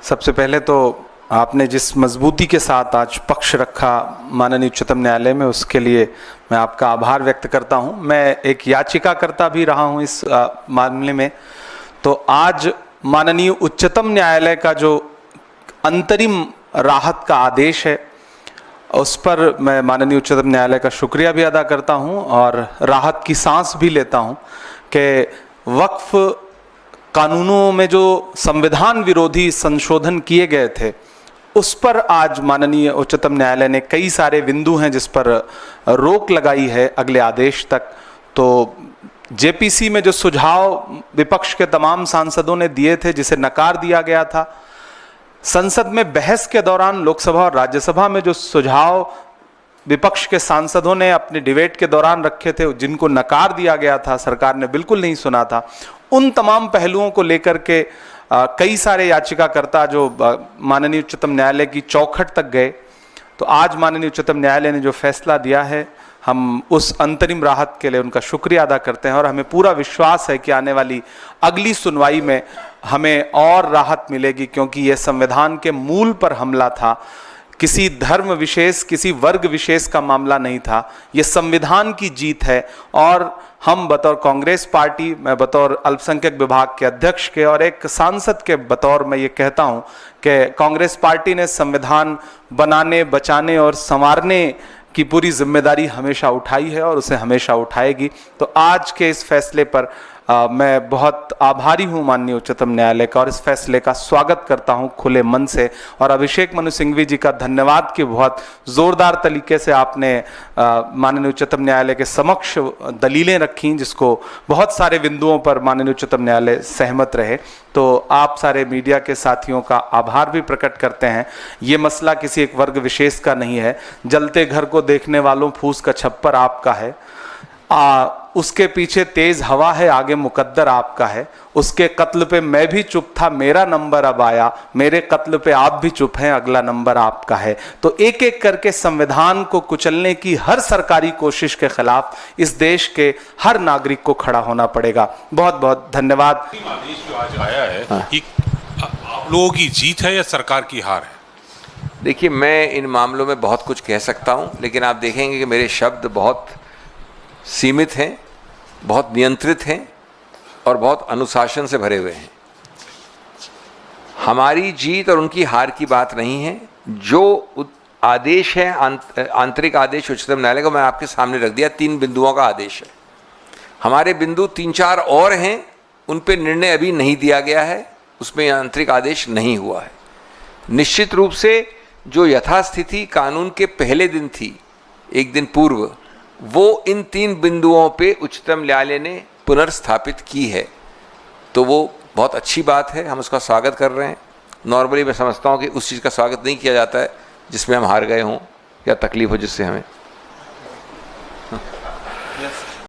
सबसे पहले तो आपने जिस मजबूती के साथ आज पक्ष रखा माननीय उच्चतम न्यायालय में, उसके लिए मैं आपका आभार व्यक्त करता हूं। मैं एक याचिकाकर्ता भी रहा हूं इस मामले में। तो आज माननीय उच्चतम न्यायालय का जो अंतरिम राहत का आदेश है, उस पर मैं माननीय उच्चतम न्यायालय का शुक्रिया भी अदा करता हूं और राहत की सांस भी लेता हूं कि वक्फ कानूनों में जो संविधान विरोधी संशोधन किए गए थे, उस पर आज माननीय उच्चतम न्यायालय ने कई सारे बिंदु हैं जिस पर रोक लगाई है अगले आदेश तक। तो जेपीसी में जो सुझाव विपक्ष के तमाम सांसदों ने दिए थे, जिसे नकार दिया गया था, संसद में बहस के दौरान लोकसभा और राज्यसभा में जो सुझाव विपक्ष के सांसदों ने अपने डिबेट के दौरान रखे थे, जिनको नकार दिया गया था, सरकार ने बिल्कुल नहीं सुना था, उन तमाम पहलुओं को लेकर के कई सारे याचिकाकर्ता जो माननीय उच्चतम न्यायालय की चौखट तक गए। तो आज माननीय उच्चतम न्यायालय ने जो फैसला दिया है, हम उस अंतरिम राहत के लिए उनका शुक्रिया अदा करते हैं और हमें पूरा विश्वास है कि आने वाली अगली सुनवाई में हमें और राहत मिलेगी, क्योंकि यह संविधान के मूल पर हमला था, किसी धर्म विशेष, किसी वर्ग विशेष का मामला नहीं था। ये संविधान की जीत है और हम बतौर कांग्रेस पार्टी, मैं बतौर अल्पसंख्यक विभाग के अध्यक्ष के और एक सांसद के बतौर मैं ये कहता हूँ कि कांग्रेस पार्टी ने संविधान बनाने, बचाने और संवारने की पूरी जिम्मेदारी हमेशा उठाई है और उसे हमेशा उठाएगी। तो आज के इस फैसले पर मैं बहुत आभारी हूं माननीय उच्चतम न्यायालय का और इस फैसले का स्वागत करता हूं खुले मन से। और अभिषेक मनु सिंघवी जी का धन्यवाद कि बहुत ज़ोरदार तरीके से आपने माननीय उच्चतम न्यायालय के समक्ष दलीलें रखीं, जिसको बहुत सारे बिंदुओं पर माननीय उच्चतम न्यायालय सहमत रहे। तो आप सारे मीडिया के साथियों का आभार भी प्रकट करते हैं। ये मसला किसी एक वर्ग विशेष का नहीं है। जलते घर को देखने वालों फूस का छप्पर आपका है, उसके पीछे तेज हवा है, आगे मुकद्दर आपका है। उसके कत्ल पे मैं भी चुप था, मेरा नंबर अब आया, मेरे कत्ल पे आप भी चुप हैं, अगला नंबर आपका है। तो एक एक करके संविधान को कुचलने की हर सरकारी कोशिश के खिलाफ इस देश के हर नागरिक को खड़ा होना पड़ेगा। बहुत बहुत धन्यवाद। आदेश जो आज आया है कि आप लोगों की जीत है या सरकार की हार है? देखिए, मैं इन मामलों में बहुत कुछ कह सकता हूं, लेकिन आप देखेंगे कि मेरे शब्द बहुत सीमित हैं, बहुत नियंत्रित हैं और बहुत अनुशासन से भरे हुए हैं। हमारी जीत और उनकी हार की बात नहीं है। जो आदेश है, आंतरिक आदेश उच्चतम न्यायालय को मैं आपके सामने रख दिया। 3 बिंदुओं का आदेश है। हमारे बिंदु 3-4 और हैं, उन पे निर्णय अभी नहीं दिया गया है, उसमें आंतरिक आदेश नहीं हुआ है। निश्चित रूप से जो यथास्थिति कानून के पहले दिन थी, एक दिन पूर्व, वो इन 3 बिंदुओं पे उच्चतम न्यायालय ने पुनर्स्थापित की है। तो वो बहुत अच्छी बात है, हम उसका स्वागत कर रहे हैं। नॉर्मली मैं समझता हूँ कि उस चीज़ का स्वागत नहीं किया जाता है जिसमें हम हार गए हों या तकलीफ हो जिससे हमें